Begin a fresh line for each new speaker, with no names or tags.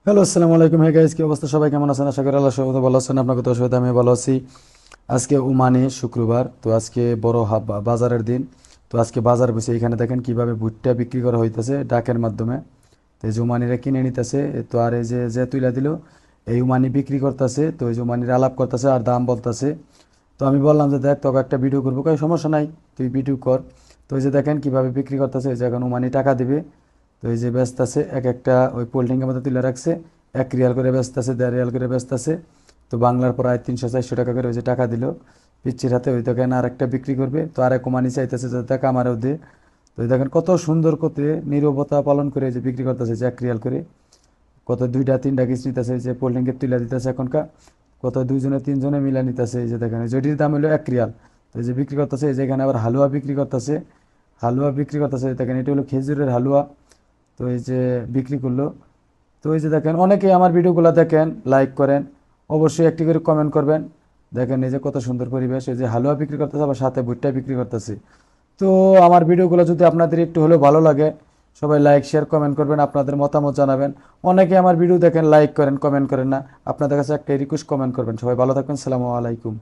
Hello, আসসালামু আলাইকুম। Hey guys, কি অবস্থা? সবাই কেমন আছেন? আশা করি আল্লাহ সবাই ভালো আছেন। আপনাকে তো সবাই আমি ভালো আছি। আজকে উমানি শুক্রবার, তো আজকে বড় বাজারের দিন। তো আজকে বাজার বসে এখানে দেখেন কিভাবে ভুট্টা বিক্রি করা হইতেছে ডাকের মাধ্যমে। তো এই যে উমানিরা কিনে নিতেছে। তো আর এই যে যে তুইলা দিল, এই উমানি বিক্রি করতেছে। তো এই যে উমানির আলাপ করতেছে আর দাম বলতেছে। তো আমি বললাম যে দেখ, তোকে একটা ভিডিও করবো। কই সমস্যা নাই, তুই ভিডিও কর। তো এই যে দেখেন কিভাবে বিক্রি করতেছে। এই যে এখন উমানি টাকা দিবে। তো এই যে ব্যস্ত আছে, এক একটা ওই পোল্ট্রিংয়ের মধ্যে তুলে রাখছে। 1 রিয়াল করে ব্যস্ত আছে, 1.5 রিয়াল করে ব্যস্ত আছে। তো বাংলার প্রায় 300-400 টাকা করে ওই যে টাকা দিল পিচ্ছির হাতে। ওই দেখেন আর একটা বিক্রি করবে। তো আরেক উমানি চাইতেছে যে টাকা আমারও দে। তো এই দেখেন কত সুন্দর করতে নীরবতা পালন করে যে বিক্রি করতেছে যে 1 রিয়াল করে। কত 2টা 3টা কিস নিতেছে, যে পোল্ট্রিংকে তুলে দিতেছে এখনকার। কত 2 জনে 3 জনে মিলা নিতেছে। এই যে দেখেন যেটির দাম হলো 1 রিয়াল। তো এই যে বিক্রি করতেছে। এই যে এখানে আবার হালুয়া বিক্রি করতেছে। হালুয়া বিক্রি করতেছে, দেখেন এটা হলো খেজুরের হালুয়া। তো এই যে বিক্রি করলো। তো এই যে দেখেন অনেকেই আমার ভিডিওগুলো দেখেন, লাইক করেন। অবশ্যই একটি করে কমেন্ট করবেন। দেখেন এই যে কত সুন্দর পরিবেশ। এই যে হালুয়া বিক্রি করতেছে, আবার সাথে ভুট্টা বিক্রি করতেছে। তো আমার ভিডিওগুলো যদি আপনাদের একটু হলেও ভালো লাগে, সবাই লাইক শেয়ার কমেন্ট করবেন, আপনাদের মতামত জানাবেন। অনেকে আমার ভিডিও দেখেন, লাইক করেন, কমেন্ট করেন না। আপনাদের কাছে একটা রিকোয়েস্ট, কমেন্ট করবেন। সবাই ভালো থাকবেন। সালামু আলাইকুম।